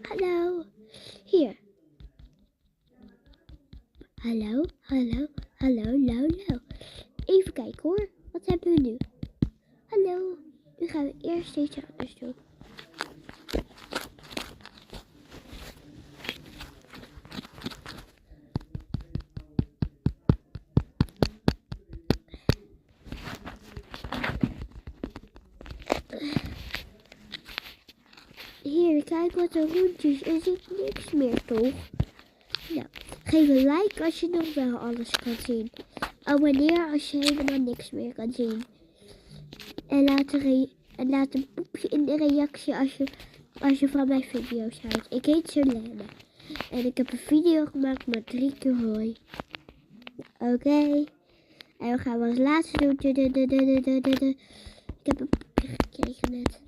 Hallo. Hier. Hallo, hallo, hallo, hallo. Even kijken hoor. Wat hebben we nu? Hallo. Nu gaan we eerst iets anders doen. Hier, kijk wat er rondjes. Er zit niks meer, toch? Nou, geef een like als je nog wel alles kan zien. Abonneer als je helemaal niks meer kan zien. En laat een poepje in de reactie als je van mijn video's houdt. Ik heet Solene. En ik heb een video gemaakt met 3 keer hoi. Oké. En we gaan als laatste doen. Ik heb een poepje gekregen net.